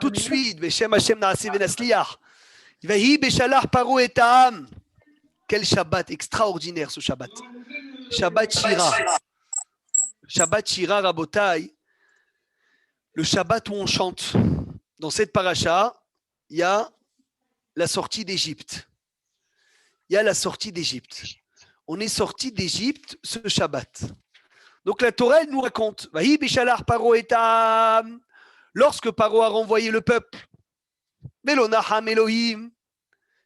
tout de suite. Beshem Hashem Naaseh Venasliach. Vahi Beshalach Paro et Ta'am. Quel Shabbat extraordinaire ce Shabbat. Shabbat Shira. Shabbat Shira Rabotai. Le Shabbat où on chante. Dans cette paracha, il y a la sortie d'Égypte. Il y a la sortie d'Égypte. On est sorti d'Égypte ce Shabbat. Donc la Torah elle nous raconte, Vahi Bishalach Paro et Ta'am, lorsque Paro a renvoyé le peuple, Velo Naham Elohim.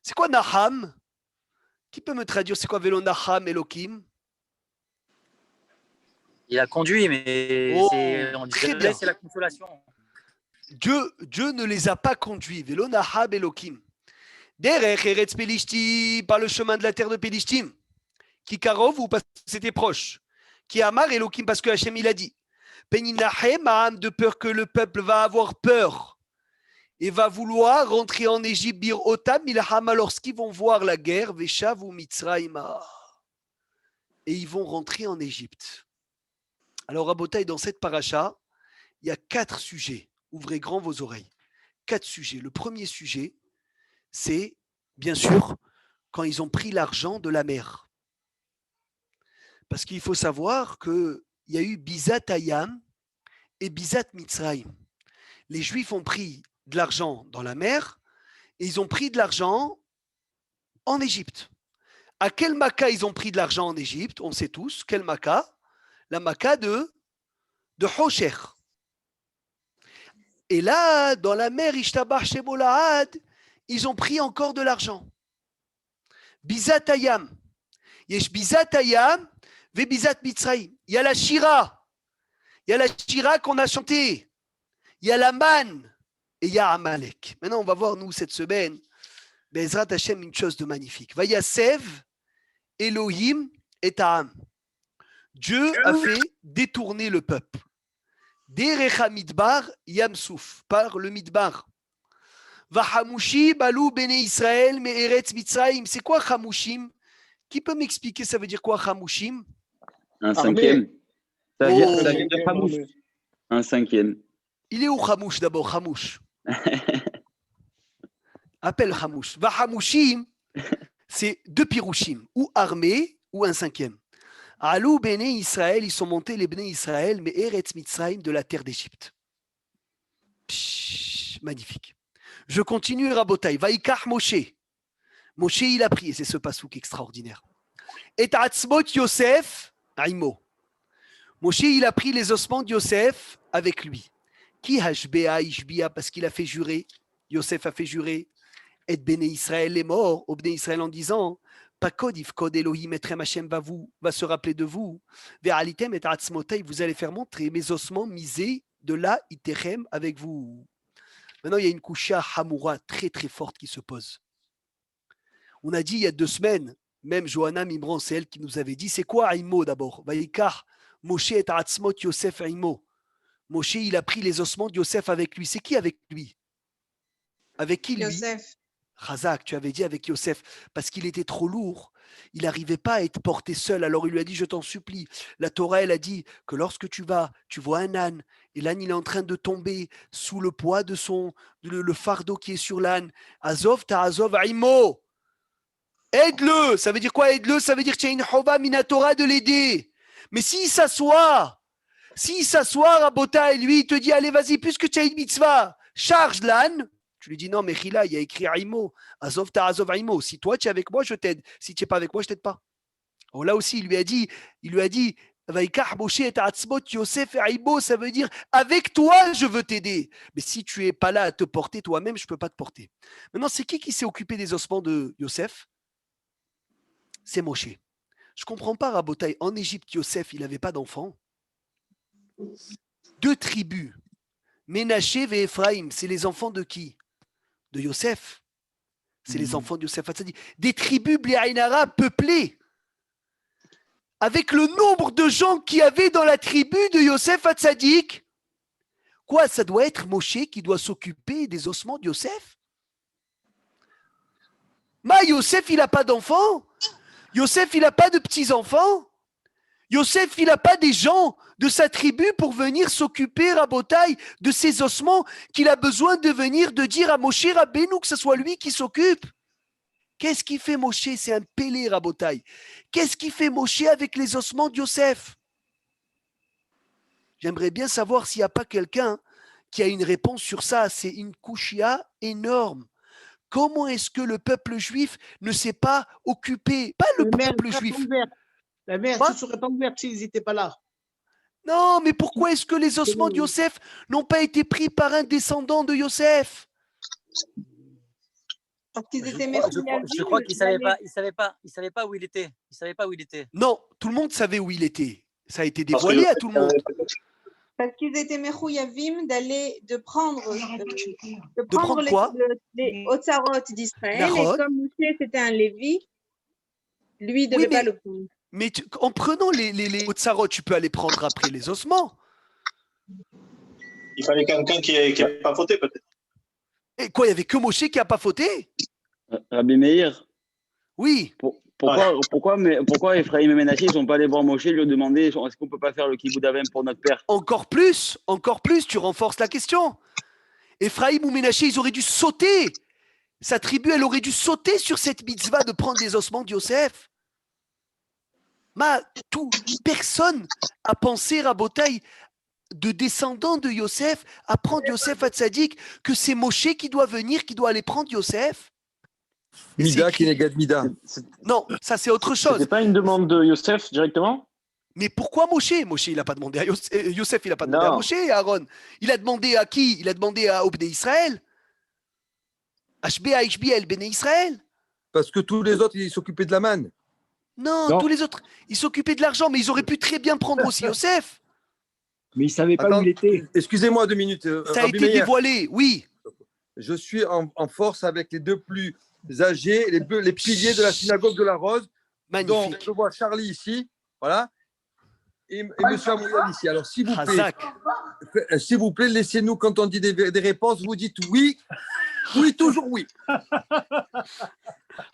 C'est quoi Naham? Qui peut me traduire c'est quoi Velo Naham Elohim? Il a conduit, mais on dirait c'est la consolation. Dieu ne les a pas conduits. Velo Naham Elohim. Derech Eretz Pelishtim, par le chemin de la terre de Pelishtim. Qui Karov ou parce que c'était proche. Qui Amar Elohim parce que Hachem il a dit Peninachem de peur que le peuple va avoir peur et va vouloir rentrer en Égypte bir otam milhama lorsqu'ils vont voir la guerre veshav ou mitzraïma et ils vont rentrer en Égypte. Alors Rabotai dans cette paracha il y a 4 sujets. Ouvrez grand vos oreilles. 4 sujets. Le premier sujet c'est bien sûr quand ils ont pris l'argent de la mer. Parce qu'il faut savoir qu'il y a eu Bizat Hayam et Bizat Mitzrayim. Les Juifs ont pris de l'argent dans la mer et ils ont pris de l'argent en Égypte. À quel Maca ils ont pris de l'argent en Égypte? On sait tous. Quel Maca? La Maca de Hosher. Et là, dans la mer Ishtabach Shebolahad, ils ont pris encore de l'argent. Bizat Hayam. Yesh Bizat Hayam. Vebizat Mitzrayim. Il y a la Shira. Il y a la Shira qu'on a chantée. Il y a la manne. Et il y a Amalek. Maintenant, on va voir, nous, cette semaine, Bezrat Hashem, une chose de magnifique. Vayasev, Elohim et Ta'am. Dieu a fait détourner le peuple. Derecha Midbar, Yamsouf, par le Midbar. Vahamushi, Balou, Bene Israël, Me'eretz Mitzrayim. C'est quoi Hamushim? Qui peut m'expliquer ça veut dire quoi Hamushim? Un cinquième. Ça vient de Hamouche. Un cinquième. Il est où Hamouche d'abord? Hamouche. Appelle Hamouche. Va Hamouchim, c'est 2 pirouchim, ou armée, ou un cinquième. Alou Béné Israël, ils sont montés les Béné Israël, mais Eretz Mitzrayim de la terre d'Égypte. Magnifique. Je continue Rabotai. Vaikach Moshe. Moshe, il a pris, et c'est ce pasouk extraordinaire. Et Atzmot Yosef, Aïmo. Moshe, il a pris les ossements de Yosef avec lui. Qui hashbea ishbia, parce qu'il a fait jurer. Yosef a fait jurer. Et Béné Israël est mort, au Béné Israël en disant Pakod ifkod Elohim etrem Hashem va se rappeler de vous. Ve'alitem et atzmotay, vous allez faire montrer mes ossements misés de là iterem avec vous. Maintenant, il y a une kusha hamoura très très forte qui se pose. On a dit il y a 2 semaines, même Johanna Mimran, c'est elle qui nous avait dit, c'est quoi Aïmo d'abord? Vaikar, Moshe et Atzmot Yosef Aïmo. Moshe, il a pris les ossements de Yosef avec lui. C'est qui avec lui? Avec qui lui? Yosef. Razak, tu avais dit avec Yosef, parce qu'il était trop lourd. Il n'arrivait pas à être porté seul. Alors il lui a dit, je t'en supplie. La Torah, elle a dit que lorsque tu vois un âne, et l'âne, il est en train de tomber sous le poids de le fardeau qui est sur l'âne. Azov, ta Azov, Aïmo. Aide-le. Ça veut dire quoi aide-le? Ça veut dire que tu as une chova minatora de l'aider. Mais s'il s'assoit, Rabota, et lui, il te dit, allez, vas-y, puisque tu as une mitzvah, charge l'âne. Tu lui dis, non, mais Chila, il y a écrit Aïmo. Azov ta Azov Aïmo. Si toi, tu es avec moi, je t'aide. Si tu n'es pas avec moi, je ne t'aide pas. Alors là aussi, il lui a dit, Vaikach Moshe et Atzmot Yosef et Aïmo, ça veut dire, avec toi, je veux t'aider. Mais si tu n'es pas là à te porter toi-même, je ne peux pas te porter. Maintenant, c'est qui s'est occupé des ossements de Yosef? C'est Moshe. Je ne comprends pas, Rabotai. En Égypte, Yosef, il n'avait pas d'enfant. 2 tribus, Ménaché et Ephraïm, c'est les enfants de qui? De Yosef. C'est les enfants de Yosef Hatzadi. Des tribus Bléaïnara peuplées. Avec le nombre de gens qu'il y avait dans la tribu de Yosef Hatzadik. Quoi, ça doit être Moshe qui doit s'occuper des ossements de Yosef? Yosef, il n'a pas d'enfants. Yosef, il n'a pas de petits-enfants. Yosef, il n'a pas des gens de sa tribu pour venir s'occuper, Rabotai, de ses ossements, qu'il a besoin de venir de dire à Moshe Rabbeinu que ce soit lui qui s'occupe. Qu'est-ce qu'il fait Moshe? C'est un pélé, Rabotai. Qu'est-ce qu'il fait Moshe avec les ossements de Yosef? J'aimerais bien savoir s'il n'y a pas quelqu'un qui a une réponse sur ça. C'est une kouchia énorme. Comment est-ce que le peuple juif ne s'est pas occupé? Pas le peuple juif. La mer se serait pas ouverte s'ils n'étaient pas là. Non, mais pourquoi est-ce que les ossements de Yosef n'ont pas été pris par un descendant de Yosef? Parce qu'ils étaient Je crois qu'il savait pas où il était. Il savait pas où il était. Non, tout le monde savait où il était. Ça a été dévoilé à tout le monde. Parce qu'ils étaient Mechouyavim de prendre quoi? les Otsarot d'Israël. Narod. Et comme Moshe c'était un Lévi, lui il devait pas le prendre. Mais en prenant les Otsarot, tu peux aller prendre après les ossements. Il fallait quelqu'un qui n'a pas fauté, peut-être. Et quoi, il n'y avait que Moshe qui n'a pas fauté? Rabbi Meir, Oui. pourquoi Ephraim et Ménaché ne sont pas allés voir Moshe et lui demander est-ce qu'on ne peut pas faire le kibbutz avem pour notre père? Encore plus, tu renforces la question. Ephraim ou Ménaché, ils auraient dû sauter. Sa tribu, elle aurait dû sauter sur cette mitzvah de prendre les ossements de Yosef. Personne a pensé, Rabotai, de descendants de Yosef, à prendre Yosef à Tzadik, que c'est Moshe qui doit venir, qui doit aller prendre Yosef. Mida qui négate Mida. Non, ça c'est autre chose. C'était pas une demande de Yosef directement? Mais pourquoi Moshe? Moshe, il n'a pas demandé à Yosef, il n'a pas demandé à Moshe et à Aaron. Il a demandé à qui? Il a demandé à Obné Israël. HBL, Béné Israël. Parce que tous les autres, ils s'occupaient de la manne. Non, tous les autres, ils s'occupaient de l'argent, mais ils auraient pu très bien prendre aussi Yosef. Mais ils ne savaient pas où il était. Excusez-moi 2 minutes. Ça a Rabbi été Meir. dévoilé, oui. Je suis en force avec les 2 plus âgés, les piliers de la synagogue de la Rose. Magnifique. Donc, je vois Charlie ici, voilà, et M. Amouyal ici. Alors, s'il vous plaît, laissez-nous, quand on dit des réponses, vous dites oui, toujours oui.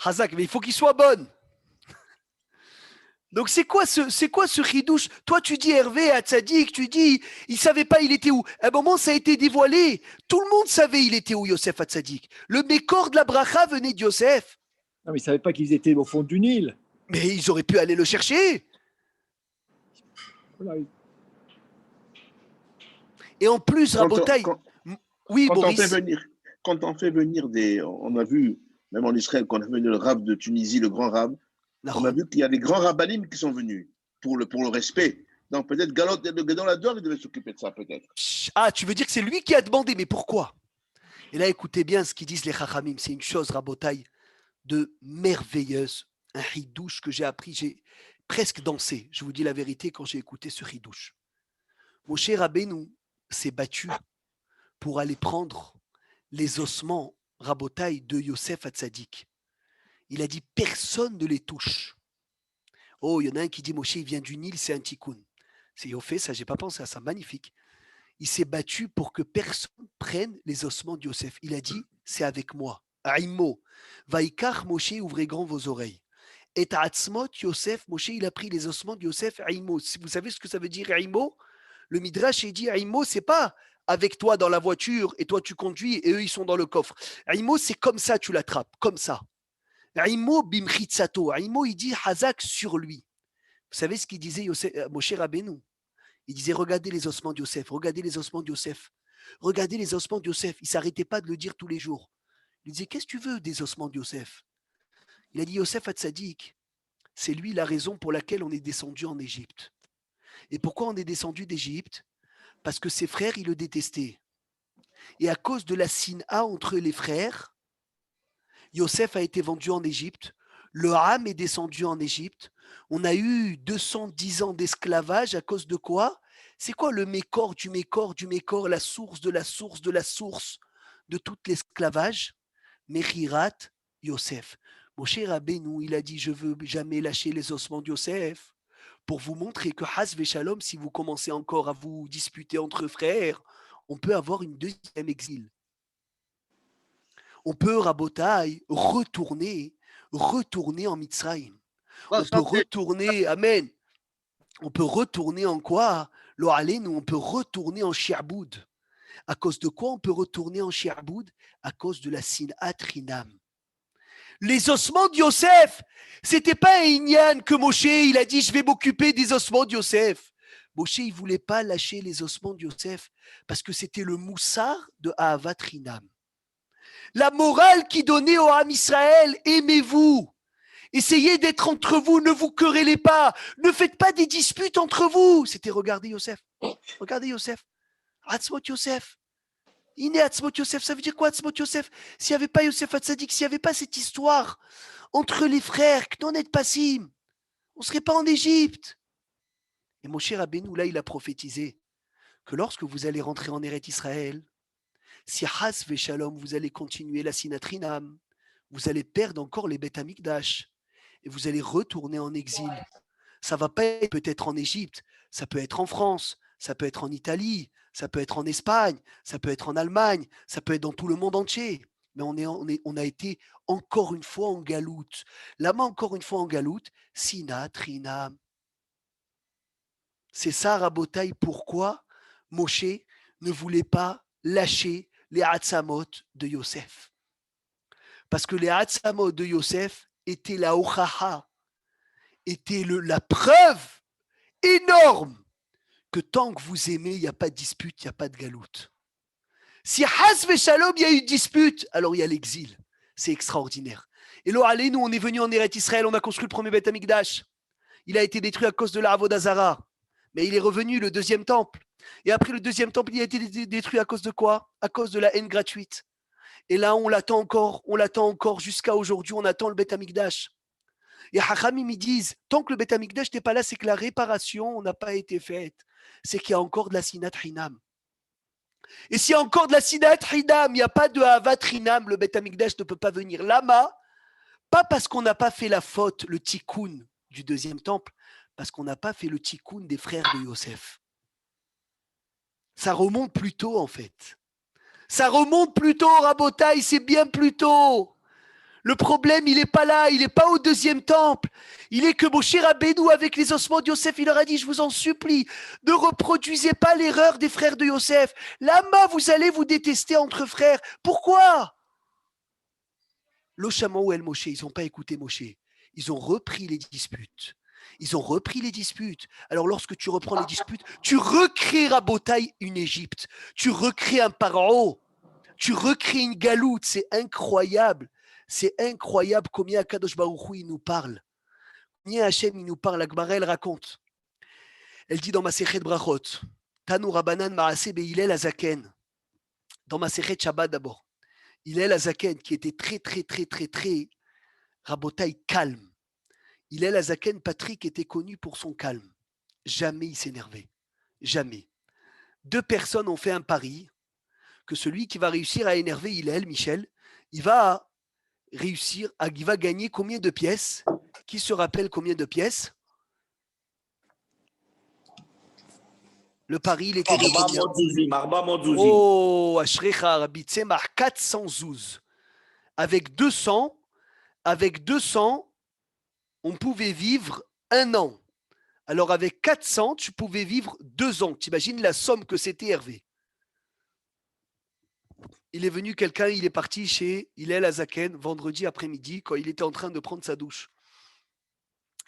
Hazak, mais il faut qu'il soit bonne. Donc c'est quoi ce ridouche? Toi tu dis Hervé à Tzadik, tu dis il savait pas il était où. À un moment ça a été dévoilé. Tout le monde savait il était où Yosef à Tzadik. Le mécor de la bracha venait de Yosef. Non, mais ils ne savaient pas qu'ils étaient au fond du Nil. Mais ils auraient pu aller le chercher. Voilà. Et en plus, Rabotai. Oui, Boris. Quand on fait venir on a vu, même en Israël, quand on a venu le rab de Tunisie, le grand rab, on a vu qu'il y a des grands rabbinim qui sont venus pour le respect. Donc peut-être Gadol Hador, il devait s'occuper de ça, peut-être. Ah, tu veux dire que c'est lui qui a demandé, mais pourquoi? Et là, écoutez bien ce qu'ils disent les Chachamim. C'est une chose, Rabotai, de merveilleuse. Un ridouche que j'ai appris. J'ai presque dansé. Je vous dis la vérité quand j'ai écouté ce ridouche. Moshe Rabbeinu s'est battu pour aller prendre les ossements, Rabotai, de Yosef Hatzadik. Il a dit personne ne les touche. Oh, il y en a un qui dit Moshe, il vient du Nil, c'est un tikkun. C'est Yofé, ça, j'ai pas pensé à ça, magnifique. Il s'est battu pour que personne prenne les ossements de Yosef. Il a dit, c'est avec moi. Aïmo, Vaikar Moshe, ouvrez grand vos oreilles. Et Atzmot Yosef, Moshe, il a pris les ossements de Yosef, Aïmo. Vous savez ce que ça veut dire, Aïmo? Le Midrash, il dit, Aïmo, c'est pas avec toi dans la voiture et toi tu conduis et eux ils sont dans le coffre. Aïmo, c'est comme ça, tu l'attrapes, comme ça. Aïmo bimchitsato. Aïmo, il dit Hazak sur lui. Vous savez ce qu'il disait Moshe Rabbeinu? Il disait regardez les ossements de Yosef, regardez les ossements de Yosef, regardez les ossements de Yosef. Il ne s'arrêtait pas de le dire tous les jours. Il disait qu'est-ce que tu veux des ossements de Yosef? Il a dit Yosef Hatzadik, c'est lui la raison pour laquelle on est descendu en Égypte. Et pourquoi on est descendu d'Égypte? Parce que ses frères, ils le détestaient. Et à cause de la sina entre les frères, Yosef a été vendu en Égypte, le Ham est descendu en Égypte, on a eu 210 ans d'esclavage à cause de quoi? C'est quoi le mécor du mécor du mécor, la source de la source de la source de tout l'esclavage? Mechirat Yosef. Moshe Rabbeinu, il a dit, je ne veux jamais lâcher les ossements de Yosef pour vous montrer que Has Veshalom, si vous commencez encore à vous disputer entre frères, on peut avoir une deuxième exil. On peut, Rabotai, retourner en Mitzrayim. On peut retourner, Amen. on peut retourner en quoi? Lo aleinu, on peut retourner en shi'boud. À cause de quoi on peut retourner en shi'boud? À cause de la sinat rinam. Les ossements de Yosef, c'était pas un inyan que Moshe, il a dit, je vais m'occuper des ossements de Yosef. Moshe, il voulait pas lâcher les ossements de Yosef parce que c'était le moussar de Ahavat Rinam. La morale qui donnait au Ham Israël, aimez-vous. Essayez d'être entre vous, ne vous querellez pas, ne faites pas des disputes entre vous. C'était regardez Yosef, regardez Yosef, Atzmot Yosef. Iné Atzmot Yosef, ça veut dire quoi Atzmot Yosef? S'il n'y avait pas Yosef Hatzadik, s'il n'y avait pas cette histoire entre les frères, Knonet Passim, on ne serait pas en Égypte. Et Moshe Rabbeinu, là, il a prophétisé que lorsque vous allez rentrer en Eret Israël, si Has Veshalom, vous allez continuer la Sinatrinam, vous allez perdre encore les Beth Amikdash et vous allez retourner en exil. Ça va pas être peut-être en Égypte, ça peut être en France, ça peut être en Italie, ça peut être en Espagne, ça peut être en Allemagne, ça peut être dans tout le monde entier. Mais on a été encore une fois en galoute. Là-bas, encore une fois en galoute, Sinatrinam. C'est ça, Rabotaï, pourquoi Moshe ne voulait pas lâcher les Hatzamot de Yosef. Parce que les Hatzamot de Yosef étaient la Ochaha, étaient la preuve énorme que tant que vous aimez, il n'y a pas de dispute, il n'y a pas de galoute. Si Has Veshalom, il y a eu dispute, alors il y a l'exil. C'est extraordinaire. Et là, allez, nous, on est venu en Eret Israël, on a construit le premier Beth Amikdash. Il a été détruit à cause de la Avodah Zarah. Mais il est revenu, le deuxième temple. Et après le deuxième temple, il a été détruit à cause de quoi? À cause de la haine gratuite. Et là, on l'attend encore jusqu'à aujourd'hui, on attend le Beth Amikdash. Et Hachamim, ils disent, tant que le Beth Amikdash n'est pas là, c'est que la réparation n'a pas été faite. C'est qu'il y a encore de la Sinat Rinam. Et s'il y a encore de la Sinat Rinam, il n'y a pas de Ahavat Rinam, le Beth Amikdash ne peut pas venir. Lama, pas parce qu'on n'a pas fait la faute, le tikkun du deuxième temple, parce qu'on n'a pas fait le tikkun des frères de Yosef. Ça remonte plus tôt, en fait. Ça remonte plus tôt, Rabotaï, c'est bien plus tôt. Le problème, il n'est pas là, il n'est pas au deuxième temple. Il est que Moshe Rabbeinu, avec les ossements de Yosef, il leur a dit, je vous en supplie, ne reproduisez pas l'erreur des frères de Yosef. Là-bas, vous allez vous détester entre frères. Pourquoi? L'Oshama ou El Moshe, ils n'ont pas écouté Moshe. Ils ont repris les disputes. Alors, lorsque tu reprends les disputes, tu recrées Rabotaï une Égypte. Tu recrées un Paro. Tu recrées une galoute. C'est incroyable. C'est incroyable combien Akadosh Baruch Hu, il nous parle. Combien Hachem, il nous parle. La Gemara, elle raconte. Elle dit dans Masechet Brachot, Tanu Rabanan Maaseh Be'Hillel Azaken. Dans Masechet Shabbat d'abord. Hillel Azaken, qui était très, Rabotaï, calme. Hillel Azaken, Patrick, était connu pour son calme. Jamais il s'énervait. Jamais. 2 personnes ont fait un pari que celui qui va réussir à énerver Hillel, Michel, il va gagner combien de pièces? Qui se rappelle combien de pièces? Le pari, il était de combien? Oh, Ashrecha Rabbi Tzemach, 400 zouz. Avec 200, on pouvait vivre 1 an. Alors avec 400, tu pouvais vivre 2 ans. Tu imagines la somme que c'était, Hervé. Il est venu quelqu'un, il est parti chez Hillel Azaken vendredi après-midi quand il était en train de prendre sa douche.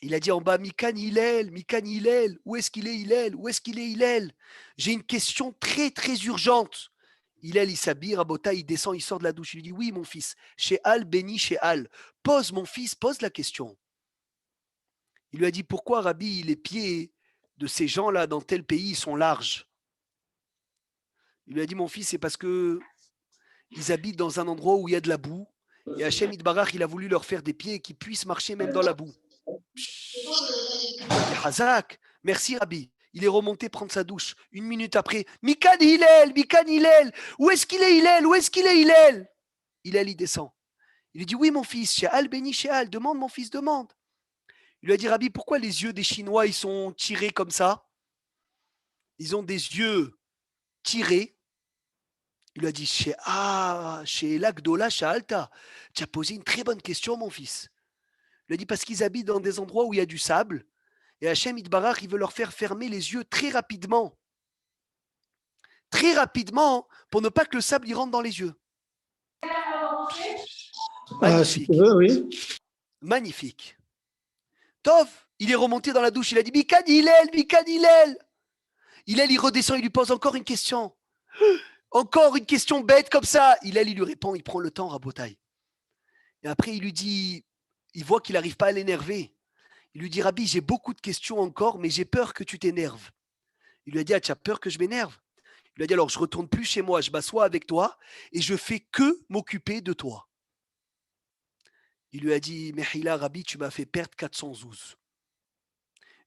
Il a dit en bas, Mikan Hillel, où est-ce qu'il est Hillel? Où est-ce qu'il est Hillel? J'ai une question très urgente. Hillel, il s'habille, Rabota, il descend, il sort de la douche. Il lui dit, oui mon fils, chez Al, béni chez Al. Pose mon fils, pose la question. Il lui a dit, pourquoi Rabbi, les pieds de ces gens-là dans tel pays, ils sont larges? Il lui a dit, mon fils, c'est parce que ils habitent dans un endroit où il y a de la boue. Et Hachem Itbarach, il a voulu leur faire des pieds qui puissent marcher même dans la boue. Hazak, merci Rabbi. Il est remonté prendre sa douche. 1 minute après, Mikan Hillel, où est-ce qu'il est Hillel? Où est-ce qu'il est Hillel? Hillel, il descend. Il lui dit, oui mon fils, chez Al, béni chez Al, demande mon fils, demande. Il lui a dit, Rabbi, pourquoi les yeux des Chinois, ils sont tirés comme ça? Ils ont des yeux tirés. Il lui a dit, chez Lagdola, chez Alta, tu as posé une très bonne question, mon fils. Il lui a dit, parce qu'ils habitent dans des endroits où il y a du sable, Et Hachem Itbarach, il veut leur faire fermer les yeux très rapidement. Très rapidement, pour ne pas que le sable y rentre dans les yeux. Si tu veux, oui. Magnifique. Tov, il est remonté dans la douche, il a dit Mikan Hillel, Mikan Hillel. Hillel, il redescend, il lui pose encore une question. Encore une question bête comme ça. Hillel, il lui répond, il prend le temps, Rabotai. Et après, il lui dit, il voit qu'il n'arrive pas à l'énerver. Il lui dit, Rabbi, j'ai beaucoup de questions encore, mais j'ai peur que tu t'énerves. Il lui a dit, ah, tu as peur que je m'énerve? Il lui a dit, alors je ne retourne plus chez moi, je m'assois avec toi et je fais que m'occuper de toi. Il lui a dit, Mehila, Rabbi, tu m'as fait perdre 412.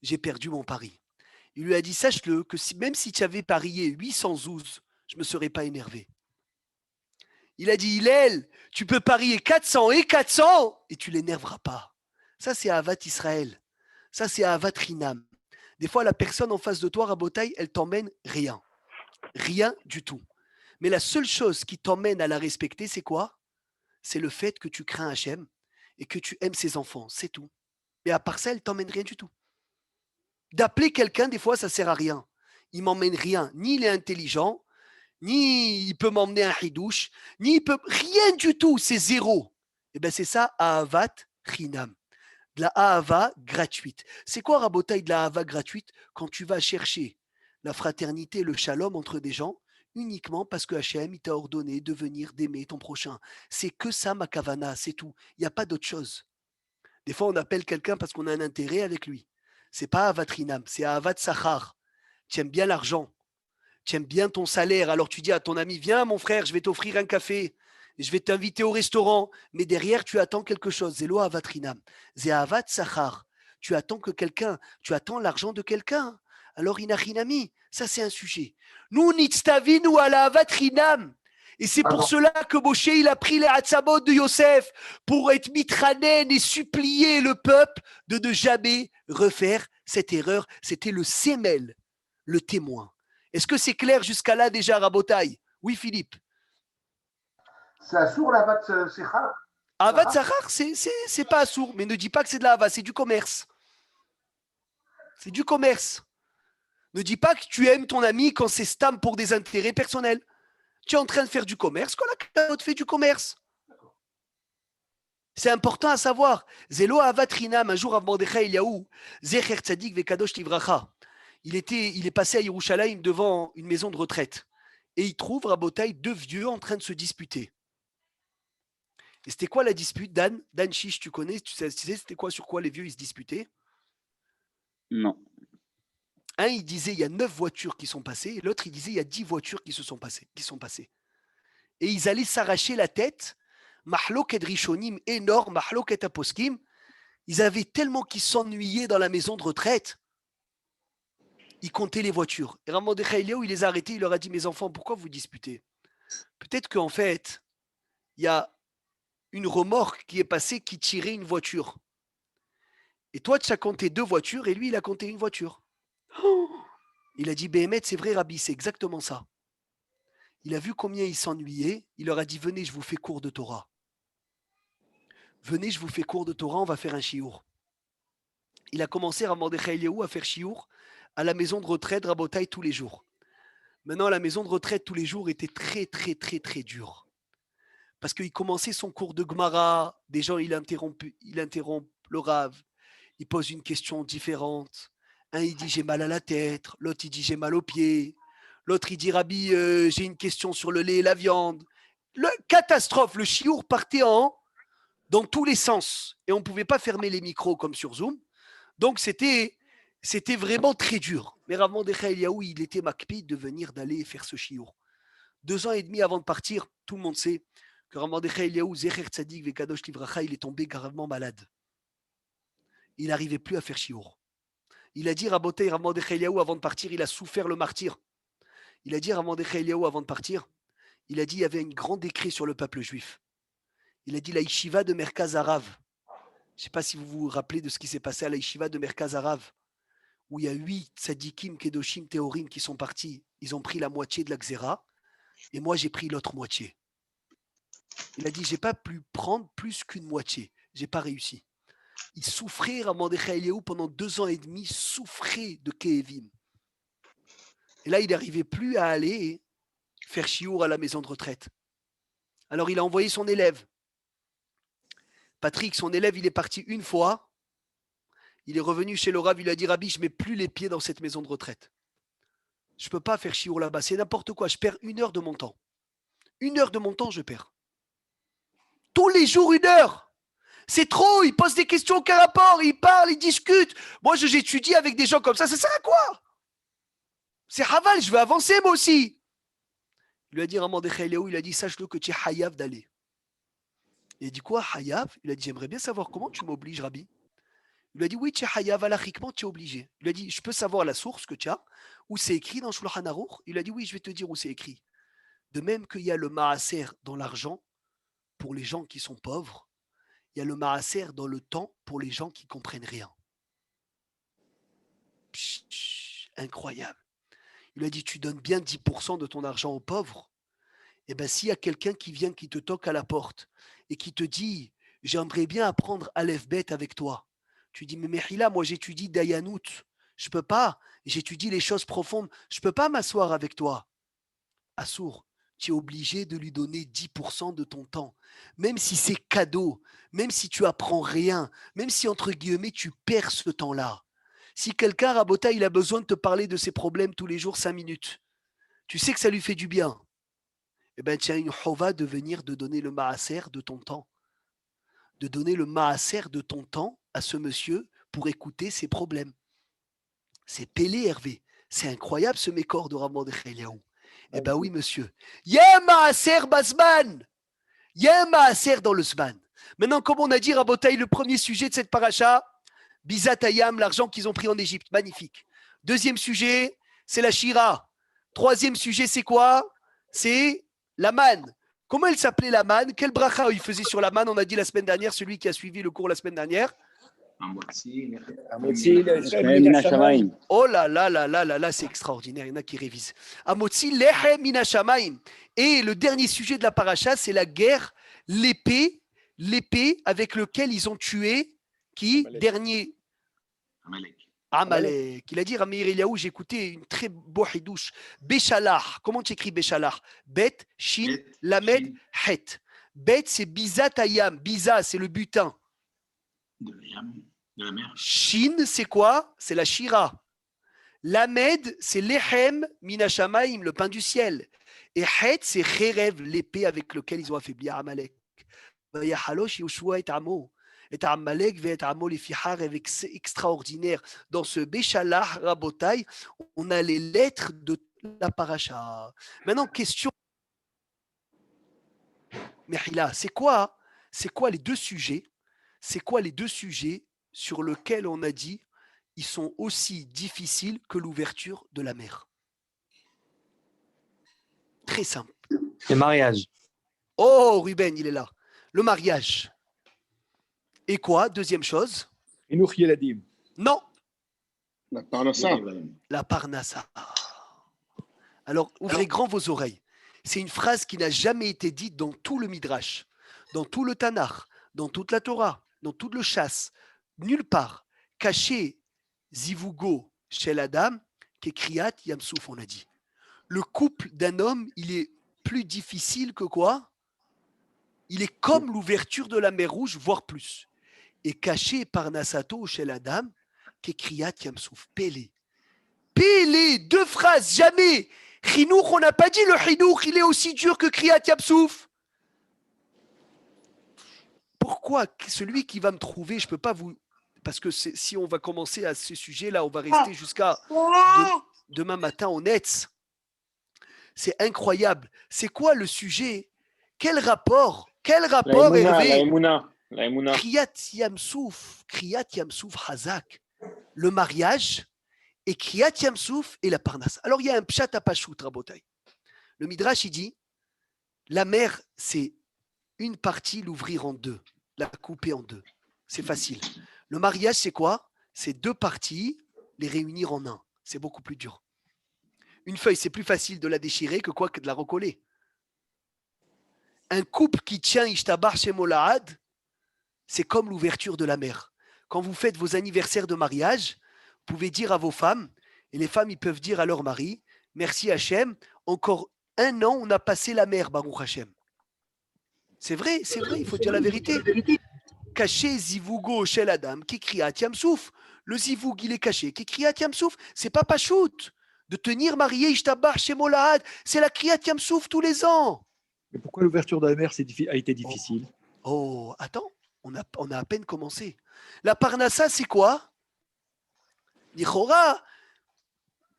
J'ai perdu mon pari. Il lui a dit, sache-le, que même si tu avais parié 812, je ne me serais pas énervé. Il a dit, Hillel, tu peux parier 400 et 400 et tu ne l'énerveras pas. Ça, c'est Ahavat Israël. Ça, c'est Ahavat Rinam. Des fois, la personne en face de toi, Rabotai, elle t'emmène rien. Rien du tout. Mais la seule chose qui t'emmène à la respecter, c'est quoi? C'est le fait que tu crains Hachem et que tu aimes ses enfants. C'est tout. Mais à part ça, elle t'emmène rien du tout. D'appeler quelqu'un, des fois, ça ne sert à rien. Il m'emmène rien. Ni il est intelligent, ni il peut m'emmener un hidouche, ni il peut... Rien du tout, c'est zéro. Et bien c'est ça, Ahavat Chinam. De la Ahava gratuite. C'est quoi, Rabotai, de la Ahava gratuite? Quand tu vas chercher la fraternité, le shalom entre des gens, uniquement parce que Hachem, il t'a ordonné de venir d'aimer ton prochain. C'est que ça, ma kavana, c'est tout. Il n'y a pas d'autre chose. Des fois, on appelle quelqu'un parce qu'on a un intérêt avec lui. C'est pas Ahavat Rinam, c'est Ahavat Sachar. Tu aimes bien l'argent. Tu aimes bien ton salaire, alors tu dis à ton ami, viens mon frère, je vais t'offrir un café, je vais t'inviter au restaurant, mais derrière tu attends quelque chose, c'est lo ahavat rinam, c'est ahavat sachar, tu attends que quelqu'un, tu attends l'argent de quelqu'un, alors inachinami, ça c'est un sujet. Nous nitztavinu ala ahavat rinam, et c'est pour cela que Moshe il a pris les hatzamot de Yosef pour être mitranen et supplier le peuple de ne jamais refaire cette erreur, c'était le sémel, le témoin. Est-ce que c'est clair jusqu'à là déjà, Rabotai? Oui, Philippe. C'est assour la Ahavat Sechar? Ahavat Sechar, c'est pas assour, mais ne dis pas que c'est de la Hava, c'est du commerce. C'est du commerce. Ne dis pas que tu aimes ton ami quand c'est stam pour des intérêts personnels. Tu es en train de faire du commerce quand la carotte fait du commerce. C'est important à savoir. Zelo Ahavat Rinam, un jour avant Mordechai Eliaou, Zecher Tzadik Vekadosh Livracha. Il est passé à Yerushalayim devant une maison de retraite et il trouve Rabotai deux vieux en train de se disputer. Et c'était quoi la dispute, Dan? Dan Chiche, tu connais? Tu sais c'était quoi, sur quoi les vieux ils se disputaient? Non. Un, il disait il y a 9 voitures qui sont passées et l'autre, il disait il y a 10 voitures qui sont passées. Et ils allaient s'arracher la tête. Mahloket Rishonim, énorme, Mahloket Aposkim. Ils avaient tellement qu'ils s'ennuyaient dans la maison de retraite. Il comptait les voitures. Et Mordechai Eliaou, il les a arrêtés, il leur a dit, mes enfants, pourquoi vous disputez? Peut-être qu'en fait, il y a une remorque qui est passée qui tirait une voiture. Et toi, tu as compté 2 voitures et lui, il a compté une voiture. Oh, il a dit, Béhémet, c'est vrai, Rabbi, c'est exactement ça. Il a vu combien ils s'ennuyaient. Il leur a dit, venez, je vous fais cours de Torah. Venez, je vous fais cours de Torah, on va faire un chiour. Il a commencé à Mordechai Eliaou à faire chiour à la maison de retraite Rabotai tous les jours. Maintenant, la maison de retraite tous les jours était très, très, très, très dure. Parce qu'il commençait son cours de Gemara, des gens, il interrompt le Rav, il pose une question différente. Un, il dit, j'ai mal à la tête. L'autre, il dit, j'ai mal aux pieds. L'autre, il dit, Rabbi, j'ai une question sur le lait et la viande. Catastrophe, le chiour partait dans tous les sens. Et on ne pouvait pas fermer les micros comme sur Zoom. Donc, c'était vraiment très dur. Mais Rav Mordechai Eliaou, il était makpid de venir d'aller faire ce chiour. 2 ans et demi avant de partir, tout le monde sait que Rav Mordechai Eliaou, Zecher Tzadik Vekadosh Livracha, il est tombé gravement malade. Il n'arrivait plus à faire chiour. Il a dit Rav Mordechai Eliaou, avant de partir, il a souffert le martyre. Il a dit Rav Mordechai Eliaou, avant de partir, il a dit il y avait un grand décret sur le peuple juif. Il a dit la yeshiva de Merkaz Harav. Je ne sais pas si vous vous rappelez de ce qui s'est passé à la yeshiva de Merkaz Harav, où il y a 8 tzadikim, kedoshim, théorim qui sont partis. Ils ont pris la moitié de la xéra, et moi j'ai pris l'autre moitié. Il a dit, j'ai pas pu prendre plus qu'une moitié. J'ai pas réussi. Il souffrait, Rav Mordechai Eliyahu, pendant 2 ans et demi, souffrait de Kéhévim. Et là, il n'arrivait plus à aller faire chiour à la maison de retraite. Alors, il a envoyé son élève. Patrick, son élève, il est parti une fois. Il est revenu chez le Rav, il lui a dit, Rabbi, je ne mets plus les pieds dans cette maison de retraite. Je ne peux pas faire chiour là-bas, c'est n'importe quoi. Je perds 1 heure de mon temps. 1 heure de mon temps, je perds. Tous les jours, 1 heure. C'est trop, il pose des questions aucun rapport, il parle, il discute. Moi, j'étudie avec des gens comme ça sert à quoi? C'est Haval, je veux avancer moi aussi. Il lui a dit, Rav Mordechai Eliyahu, il a dit, sache-le que tu es hayav d'aller. Il a dit quoi, hayav? Il a dit, j'aimerais bien savoir comment tu m'obliges, Rabbi. Il lui a dit, oui, tu es hayav, alachiquement, tu es obligé. Il lui a dit, je peux savoir la source que tu as, où c'est écrit dans Shulchan Aruch? Il a dit, oui, je vais te dire où c'est écrit. De même qu'il y a le maaser dans l'argent pour les gens qui sont pauvres, il y a le maaser dans le temps pour les gens qui ne comprennent rien. Incroyable. Il lui a dit, tu donnes bien 10% de ton argent aux pauvres. Eh bien, s'il y a quelqu'un qui vient, qui te toque à la porte et qui te dit, j'aimerais bien apprendre Aleph Bet avec toi. Tu dis, mais Mehila, moi j'étudie Dayanout. Je ne peux pas. J'étudie les choses profondes. Je ne peux pas m'asseoir avec toi. Assour, tu es obligé de lui donner 10% de ton temps. Même si c'est cadeau, même si tu apprends rien, même si, entre guillemets, tu perds ce temps-là. Si quelqu'un, Rabota, il a besoin de te parler de ses problèmes tous les jours 5 minutes, tu sais que ça lui fait du bien. Eh bien, tu as une chova de venir de donner le maaser de ton temps. De donner le maaser de ton temps à ce monsieur pour écouter ses problèmes. C'est Pélé, Hervé. C'est incroyable ce mécor de Rav Mordechai Eliyahu. Eh bien oui, monsieur. Il y a un maaser basman. Il y a un maaser dans le zman. Maintenant, comme on a dit, Rabotaï, le premier sujet de cette paracha, Bizat Hayam, l'argent qu'ils ont pris en Égypte. Magnifique. Deuxième sujet, c'est la Shira. Troisième sujet, c'est quoi? C'est la manne. Comment elle s'appelait la manne? Quel bracha il faisait sur la manne? On a dit la semaine dernière, celui qui a suivi le cours la semaine dernière. Oh là là là là là là, c'est extraordinaire, il y en a qui révisent. Amotzi lechem min hashamayim. Et le dernier sujet de la paracha, c'est la guerre, l'épée avec laquelle ils ont tué qui? Dernier Amalek. Il a dit, Ramir Eliaou, j'ai écouté une très beau hidouche. Béchalah. Comment tu écris Béchalah? Bet, Shin, Lamed, Het. Bet, c'est Bizat Ayam. Biza, c'est le butin. De la mer. Shin, c'est quoi? C'est la Shira. Lamed, c'est Lechem, Minashamaim, le pain du ciel. Et Het, c'est Cherev, l'épée avec laquelle ils ont affaibli Amalek. Vayahalosh Yoshua et Amo. Et Amalek va être Amolifihar avec c'est extraordinaire. Dans ce Béchalah Rabotai, on a les lettres de la paracha. Maintenant, question. Mehila, c'est quoi les deux sujets? C'est quoi les deux sujets sur lesquels on a dit ils sont aussi difficiles que l'ouverture de la mer? Très simple. Le mariage. Oh, Ruben, il est là. Le mariage. Et quoi? Deuxième chose? Non. La parnassa. La parnassa. Alors, ouvrez grand vos oreilles. C'est une phrase qui n'a jamais été dite dans tout le Midrash, dans tout le Tanakh, dans toute la Torah, dans tout le chasse. Nulle part. Caché Zivugo chez la dame, qu'Ekriyat Yamsouf, on a dit. Le couple d'un homme, il est plus difficile que quoi? Il est comme l'ouverture de la mer Rouge, voire plus. Et caché par Nasato chez la dame, qu'Ekriyat Yamsouf. Pélé. Pélé, deux phrases, jamais. Chinouk, on n'a pas dit le Chinouk, il est aussi dur que Kriyat Yamsouf. Pourquoi celui qui va me trouver, je ne peux pas vous... Parce que si on va commencer à ce sujet-là, on va rester jusqu'à demain matin au Netz. C'est incroyable. C'est quoi le sujet? Quel rapport Hervé? La Emouna. Kriyat Yamsouf Hazak. Le mariage et Kriyat Yamsouf et la Parnasse. Alors il y a un pshat à Pachout, Rabotai. Le Midrash, il dit, la mer, c'est une partie, l'ouvrir en deux, la couper en deux. C'est facile. Le mariage, c'est quoi? C'est deux parties, les réunir en un. C'est beaucoup plus dur. Une feuille, c'est plus facile de la déchirer que quoi que de la recoller. Un couple qui tient Ishtabar Shemolahad, c'est comme l'ouverture de la mer. quand vous faites vos anniversaires de mariage, vous pouvez dire à vos femmes, et les femmes, ils peuvent dire à leur mari, merci Hachem, encore 1 an, on a passé la mer, Baruch Hachem. C'est vrai, il faut dire la vérité. Caché zivugo chez la dame qui crie à Tiamsouf. Le zivoug, il est caché, qui crie à Tiamsouf. C'est pas pachout de tenir marié Ishtabach chez Molahad. C'est la Kriyat Yamsouf tous les ans. Mais pourquoi l'ouverture de la mer a été difficile? Oh, attends, on a à peine commencé. La Parnassa, c'est quoi? Nichora,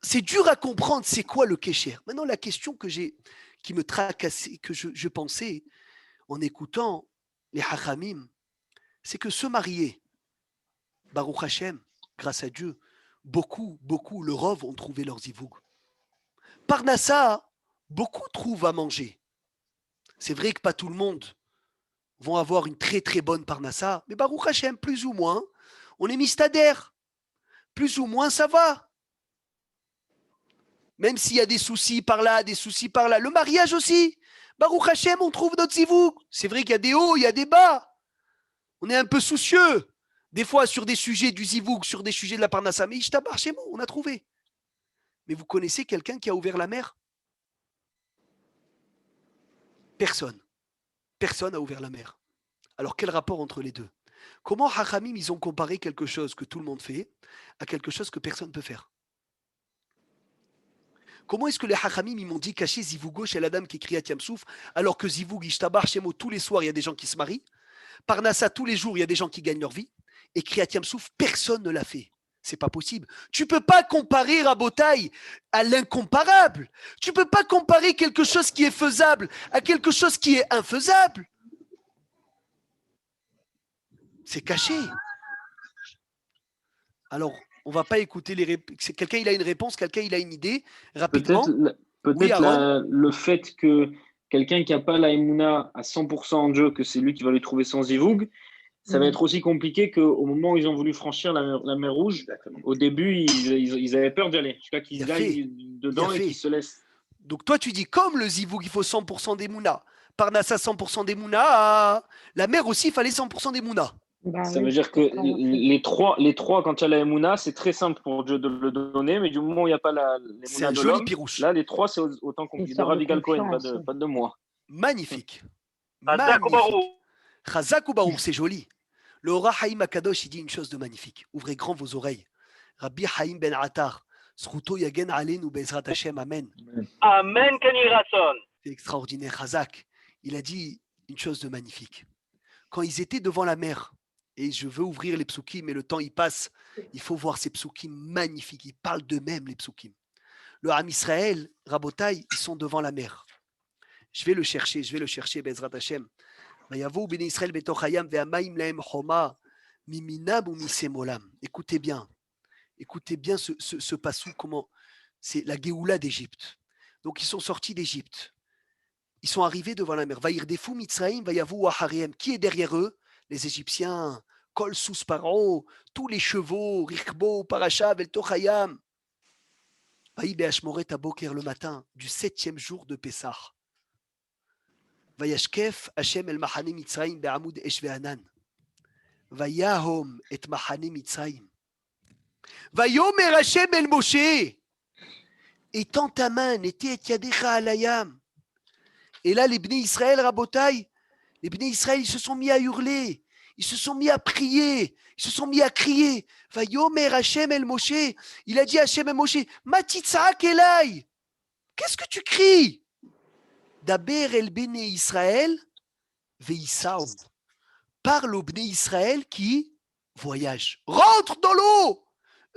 c'est dur à comprendre, c'est quoi le Kesher? Maintenant, la question qui me tracassait, que je pensais en écoutant les Hachamim, c'est que se marier, Baruch Hashem, grâce à Dieu, beaucoup, le Rov ont trouvé leur zivoug. Parnassa, beaucoup trouvent à manger. C'est vrai que pas tout le monde vont avoir une très très bonne Parnassa, mais Baruch Hashem, plus ou moins, on est mistader. Plus ou moins, ça va. Même s'il y a des soucis par là, des soucis par là. Le mariage aussi. Baruch Hashem, on trouve notre zivoug. C'est vrai qu'il y a des hauts, il y a des bas. On est un peu soucieux. Des fois, sur des sujets du zivoug, sur des sujets de la Parnassa. Mais Ishtabar, chez moi, on a trouvé. Mais vous connaissez quelqu'un qui a ouvert la mer? Personne. Personne n'a ouvert la mer. Alors, quel rapport entre les deux? Comment Hachamim, ils ont comparé quelque chose que tout le monde fait à quelque chose que personne ne peut faire? Comment est-ce que les Hachamim, ils m'ont dit cacher Zivougo chez la dame qui crie à Tiamsouf, alors que Zivoug, Ishtabar, Shemo, tous les soirs, il y a des gens qui se marient. Parnassa, tous les jours, il y a des gens qui gagnent leur vie. Et Kriyat Yamsouf, personne ne l'a fait. C'est pas possible. Tu peux pas comparer Rabotai à l'incomparable. Tu peux pas comparer quelque chose qui est faisable à quelque chose qui est infaisable. C'est caché. Alors, on va pas écouter les réponses. Quelqu'un il a une réponse, quelqu'un il a une idée. Rapidement. Peut-être le fait que quelqu'un qui n'a pas la Emouna à 100% en Dieu, que c'est lui qui va lui trouver son zivoug, ça va être aussi compliqué qu'au moment où ils ont voulu franchir la mer Rouge, au début, ils avaient peur d'y aller. Jusqu'à qu'ils aillent dedans et qu'ils se laissent. Donc toi, tu dis, comme le zivoug, il faut 100% des Mouna. Parnassa, 100% des Mouna. La mer aussi, il fallait 100% des Mouna. Ça veut dire que les trois, quand il y a la Emouna, c'est très simple pour Dieu de le donner, mais du moment où il n'y a pas l'Emouna de l'homme, là, les trois, c'est autant compliqué. De Ravigal Cohen, pas de moi. Magnifique. Chazak Chazak ou Baruch, c'est joli. Le Ora Haïm Akadosh, il dit une chose de magnifique. Ouvrez grand vos oreilles. Rabbi Haïm ben Attar, Sruto Yagen Aleinu Bezrat Hashem, Amen. Amen, Kanirason. C'est extraordinaire. Chazak, il a dit une chose de magnifique. Quand ils étaient devant la mer, et je veux ouvrir les psukim, mais le temps il passe, il faut voir ces psukim magnifiques. Ils parlent d'eux-mêmes, les psukim. Le Ham Israël, Rabotai, ils sont devant la mer. Je vais le chercher, Bezrat Hashem. Écoutez bien ce passou, comment c'est la Géoula d'Égypte. Donc ils sont sortis d'Égypte. Ils sont arrivés devant la mer. Vaïrdefou Mitzraïm, Vayavu Ahariem. Qui est derrière eux? Les Égyptiens. Kol Sous Paro, tous les chevaux, Rikhbo, Parashav, El Tochayam. Vaï Beashmoret Aboker le matin du 7e jour de Pessah. Vayashkef Hashem el Mahane Mitzraïm be'amud Esh ve'anan. Vayahom et Mahane Mitzraïm. Vayomer Hashem el Moshe. Étends ta main, n'était et yadecha alayam. Et là, les Bnei Israël, Rabotai, les Bnei Israël, ils se sont mis à hurler, ils se sont mis à prier, ils se sont mis à crier. Vayomer Hashem el Moshe. Il a dit à Hashem el Moshe, Matitzak elai. Qu'est-ce que tu cries? Daber el Bnei Israël, veïsaou. Parle aux Bnei Israël qui voyagent. Rentre dans l'eau.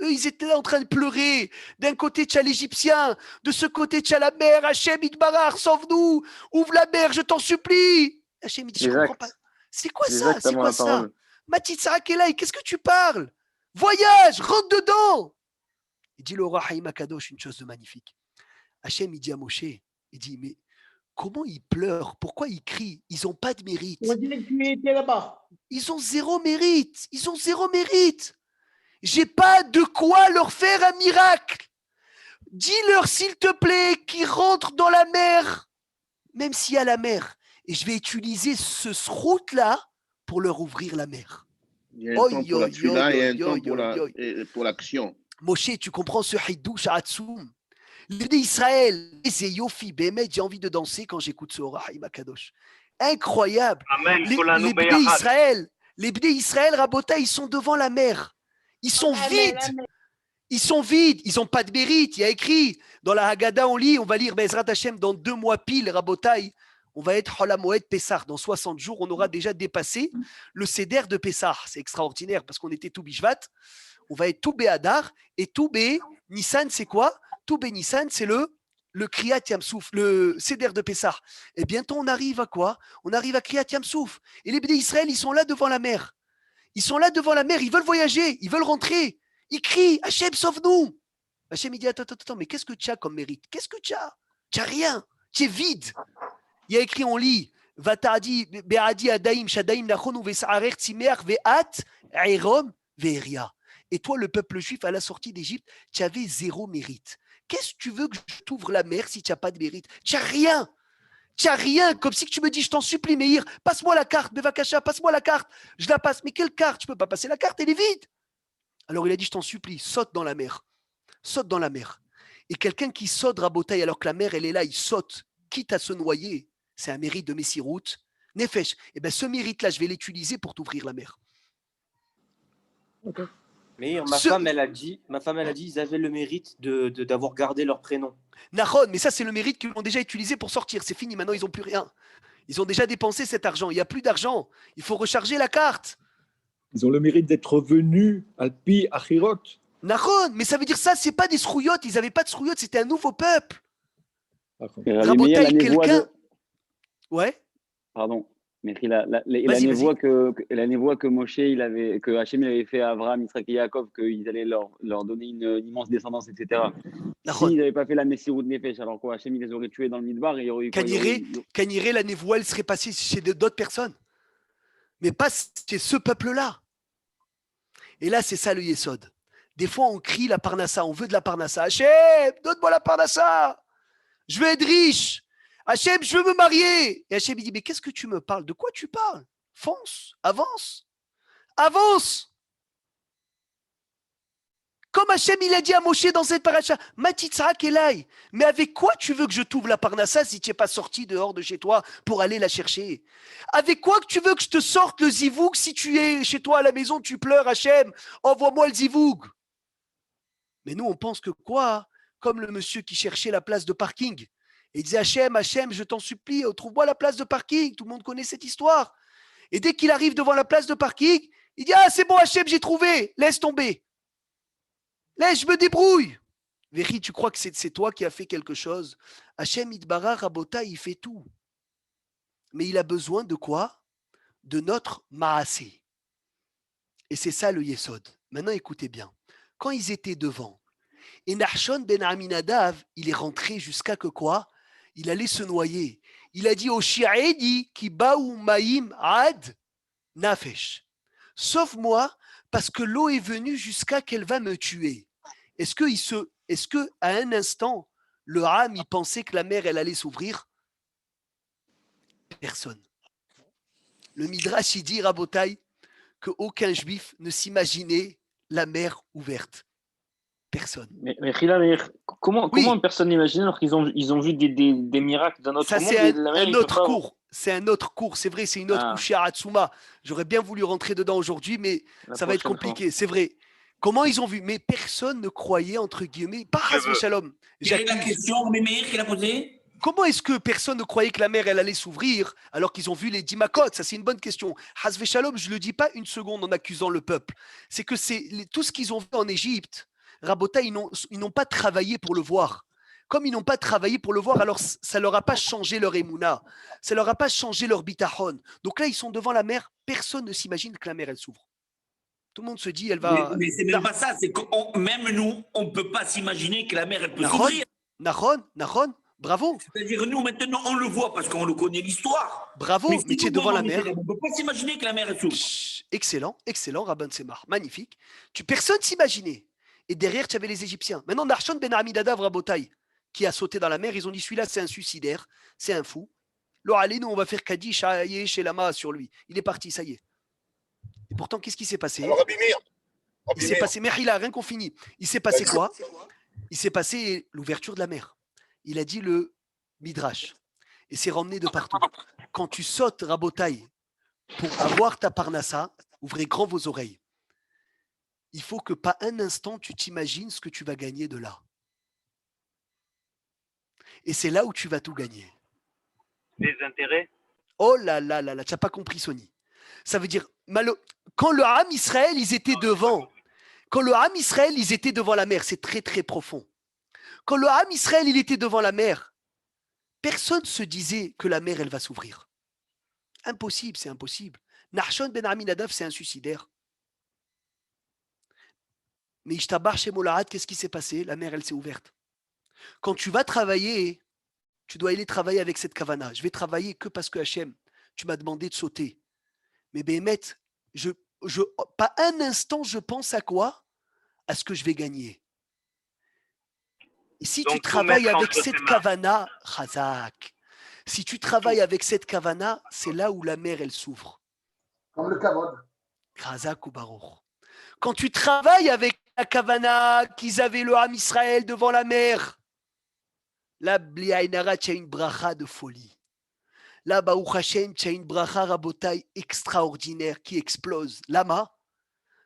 Eux, ils étaient là en train de pleurer. D'un côté, tu as l'Égyptien. De ce côté, tu as la mer. Hachem, Idbarar, sauve-nous. Ouvre la mer, je t'en supplie. Hachem, il dit, je ne comprends pas. C'est quoi ça? C'est quoi ça? Matitsa Akelai, qu'est-ce que tu parles? Voyage, rentre dedans. Il dit, le roi Haïm Akadosh, une chose de magnifique. Hachem, il dit à Moshe, il dit, mais comment ils pleurent? Pourquoi ils crient? Ils n'ont pas de mérite. Ils ont zéro mérite. Ils ont zéro mérite. J'ai pas de quoi leur faire un miracle. Dis-leur, s'il te plaît, qu'ils rentrent dans la mer, même s'il y a la mer. Et je vais utiliser ce route-là pour leur ouvrir la mer. Il y a un temps pour la tefila et un temps pour l'action. Moshe, tu comprends ce hidouch Atsoum? Les Bnei Israël, c'est Yofi, Bémet, j'ai envie de danser quand j'écoute ce Rahim Akadosh. Incroyable. Amen. Les Bnei Israël, Rabota, ils sont devant la mer. Ils sont vides. Ils sont vides. Ils n'ont pas de mérite. Il y a écrit dans la Haggadah, on lit, on va lire Bezrat Hashem dans 2 mois pile, Rabotaï. On va être Holamoed Pessah. Dans 60 jours, on aura déjà dépassé le Seder de Pessah. C'est extraordinaire parce qu'on était tout Bishvat. On va être tout Béadar et tout Bé Nissan, c'est quoi? Tout Bé Nissan, c'est le Kriyat Yamsouf, le Seder de Pessah. Et bientôt, on arrive à quoi? On arrive à Kriyat Yamsouf. Et les Bnei Israël, ils sont là devant la mer. Ils sont là devant la mer. Ils veulent voyager. Ils veulent rentrer. Ils crient Hachem, sauve-nous. Hachem, il dit attends, mais qu'est-ce que tu as comme mérite? Qu'est-ce que tu as? Tu n'as rien. Tu es vide. Il y a écrit, on lit Vatadi Be'adi Adaim Shadaim Nachonu Ve'Sa'arer Tzimeach Ve'at Airom Ve'eria. Et toi, le peuple juif, à la sortie d'Égypte, tu avais 0 mérite. Qu'est-ce que tu veux que je t'ouvre la mer si tu n'as pas de mérite? Tu n'as rien. Tu n'as rien. Comme si tu me dis, je t'en supplie, Meir, passe-moi la carte, Bevakasha, passe-moi la carte. Je la passe. Mais quelle carte? Tu ne peux pas passer la carte, elle est vide. Alors il a dit, je t'en supplie, saute dans la mer. Saute dans la mer. Et quelqu'un qui saute Rabotaï alors que la mer, elle est là, il saute, quitte à se noyer, c'est un mérite de Messirout. Nefesh, eh bien ce mérite-là, je vais l'utiliser pour t'ouvrir la mer. Okay. Mais ma femme, elle a dit, ils avaient le mérite d'avoir gardé leur prénom. Nahon, mais ça, c'est le mérite qu'ils ont déjà utilisé pour sortir. C'est fini, maintenant, ils n'ont plus rien. Ils ont déjà dépensé cet argent. Il n'y a plus d'argent. Il faut recharger la carte. Ils ont le mérite d'être venus Alpi Achirot. Nahon, mais ça veut dire ça, c'est pas des srouillottes. Ils n'avaient pas de srouillottes, c'était un nouveau peuple. Rabotaï, quelqu'un. Ouais. Pardon. Mais la névoie que Moshe, que Hachem avait fait à Abraham, Israël et Yaakov, qu'ils allaient leur donner une immense descendance, etc. S'ils n'avaient pas fait la Messirut Nefesh, alors quoi, Hachem, il les aurait tués dans le Midbar, et il y aurait eu Kaniré, la névoie, elle serait passée chez d'autres personnes. Mais pas chez ce peuple-là. Et là, c'est ça le Yesod. Des fois, on crie la Parnassa, on veut de la Parnassa. Hachem, donne-moi la Parnassa. Je veux être riche. Hachem, je veux me marier. Et Hachem, il dit, mais qu'est-ce que tu me parles? De quoi tu parles? Fonce, avance. Avance. Comme Hachem, il a dit à Moshe dans cette paracha, Matitzrak Elai, mais avec quoi tu veux que je t'ouvre la Parnassa si tu n'es pas sorti dehors de chez toi pour aller la chercher? Avec quoi que tu veux que je te sorte le zivoug si tu es chez toi à la maison, tu pleures, Hachem, envoie-moi le zivoug. Mais nous, on pense que quoi? Comme le monsieur qui cherchait la place de parking. Et il disait, Hachem, je t'en supplie, trouve-moi la place de parking. Tout le monde connaît cette histoire. Et dès qu'il arrive devant la place de parking, il dit, ah, c'est bon, Hachem, j'ai trouvé, laisse tomber. Laisse, je me débrouille. Véry, tu crois que c'est toi qui as fait quelque chose? Hachem Idbara Rabota, il fait tout. Mais il a besoin de quoi? De notre Maasé. Et c'est ça le Yesod. Maintenant, écoutez bien. Quand ils étaient devant, et Nachshon ben Aminadav, il est rentré jusqu'à que quoi? Il allait se noyer. Il a dit au Shi'edi qui baou maïm ad nafesh. Sauve-moi parce que l'eau est venue jusqu'à qu'elle va me tuer. Est-ce que à un instant, le Ham, il pensait que la mer, elle allait s'ouvrir? Personne. Le Midrash, il dit, Rabotai, qu'aucun juif ne s'imaginait la mer ouverte. Personne. Mais comment personne n'imagine alors qu'ils ont vu des miracles d'un autre monde? Ça, c'est un autre cours. C'est un autre cours, c'est vrai, c'est une autre couche à Hatsuma. J'aurais bien voulu rentrer dedans aujourd'hui, mais ça va être compliqué, c'est vrai. Comment ils ont vu? Mais personne ne croyait, entre guillemets, pas Hazve Shalom. Quelle est la question, Meir, qu'il a posée? Comment est-ce que personne ne croyait que la mer, elle allait s'ouvrir alors qu'ils ont vu les 10 makotes? Ça, c'est une bonne question. Hazve Shalom, je ne le dis pas une seconde en accusant le peuple. C'est que tout ce qu'ils ont vu en Égypte, Rabota, ils n'ont pas travaillé pour le voir. Comme ils n'ont pas travaillé pour le voir, alors ça ne leur a pas changé leur émouna. Ça ne leur a pas changé leur bitachon. Donc là, ils sont devant la mer. Personne ne s'imagine que la mer, elle s'ouvre. Tout le monde se dit, elle va... Mais c'est même pas ça. C'est que même nous, on ne peut pas s'imaginer que la mer, elle peut s'ouvrir. Nahon, bravo. C'est-à-dire, nous, maintenant, on le voit parce qu'on le connaît l'histoire. Bravo, mais tu es devant la mer. On ne peut pas s'imaginer que la mer, elle s'ouvre. Excellent, Rabban Semar. Magnifique. Personne ne s'imaginait. Et derrière, tu avais les Égyptiens. Maintenant, Nachshon ben Aminadav Rabotai, qui a sauté dans la mer, ils ont dit, celui-là, c'est un suicidaire, c'est un fou. Allez, nous, on va faire Kaddish chez Lama sur lui. Il est parti, ça y est. Et pourtant, qu'est-ce qui s'est passé? Alors, Rabbi Meir, Il s'est passé, mais il a rien qu'on finit. Il s'est passé quoi? Il s'est passé l'ouverture de la mer. Il a dit le Midrash. Et c'est ramené de partout. Quand tu sautes, Rabotaï, pour avoir ta parnassa, ouvrez grand vos oreilles. Il faut que pas un instant tu t'imagines ce que tu vas gagner de là. Et c'est là où tu vas tout gagner. Des intérêts? Oh là là là là, tu n'as pas compris, Sony. Ça veut dire, quand le Ham Israël, ils étaient devant, la mer, c'est très très profond. Quand le Ham Israël, il était devant la mer, personne ne se disait que la mer, elle va s'ouvrir. Impossible, c'est impossible. Nahshon ben Aminadav, c'est un suicidaire. Mais Ishtabar chez Molahat, qu'est-ce qui s'est passé? La mer, elle s'est ouverte. Quand tu vas travailler, tu dois aller travailler avec cette kavana. Je vais travailler que parce que Hachem, tu m'as demandé de sauter. Mais Béhémet, pas un instant, je pense à quoi? À ce que je vais gagner. Et si tu travailles avec cette kavana, Chazak, si tu travailles avec cette kavana, c'est là où la mer, elle s'ouvre. Comme le kavod. Chazak ou Baruch. Quand tu travailles avec la kavana qu'ils avaient le Ham Israël devant la mer, là, Bliaïnara, tu as une bracha de folie. Là, Baruch Hashem, tu as une bracha rabotaï extraordinaire qui explose. Lama,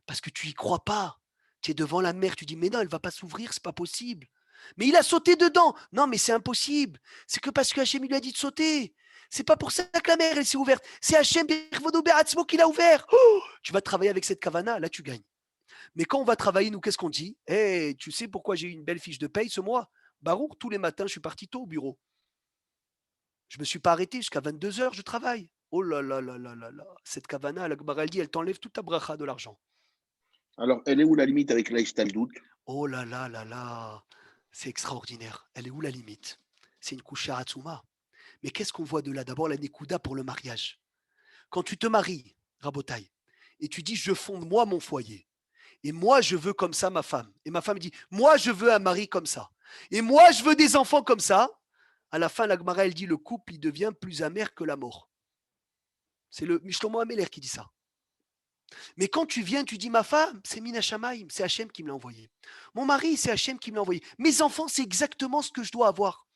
parce que tu y crois pas. Tu es devant la mer, tu dis, mais non, elle va pas s'ouvrir, c'est pas possible. Mais il a sauté dedans. Non, mais c'est impossible. C'est que parce que Hachem lui a dit de sauter. C'est pas pour ça que la mer, elle s'est ouverte. C'est Hachem qui l'a ouvert. Oh, tu vas travailler avec cette kavana, là, tu gagnes. Mais quand on va travailler, nous, qu'est-ce qu'on dit? Tu sais pourquoi j'ai eu une belle fiche de paye ce mois? Baruch, tous les matins, je suis parti tôt au bureau. Je ne me suis pas arrêté jusqu'à 22h, je travaille. Oh là là là là là là. Cette kavana, la Gemara dit, elle t'enlève toute ta bracha de l'argent. Alors, elle est où la limite avec la Istaldout? Oh là là là là. C'est extraordinaire. Elle est où la limite? C'est une kusha hatsuma. Mais qu'est-ce qu'on voit de là? D'abord, la nekuda pour le mariage. Quand tu te maries, Rabotaï, et tu dis, je fonde moi mon foyer. Et moi, je veux comme ça ma femme. Et ma femme dit, moi, je veux un mari comme ça. Et moi, je veux des enfants comme ça. À la fin, la Gemara, elle dit, le couple, il devient plus amer que la mort. C'est le Shlomo Ameler qui dit ça. Mais quand tu viens, tu dis, ma femme, c'est Mina Shamaim, c'est Hachem qui me l'a envoyé. Mon mari, c'est Hachem qui me l'a envoyé. Mes enfants, c'est exactement ce que je dois avoir.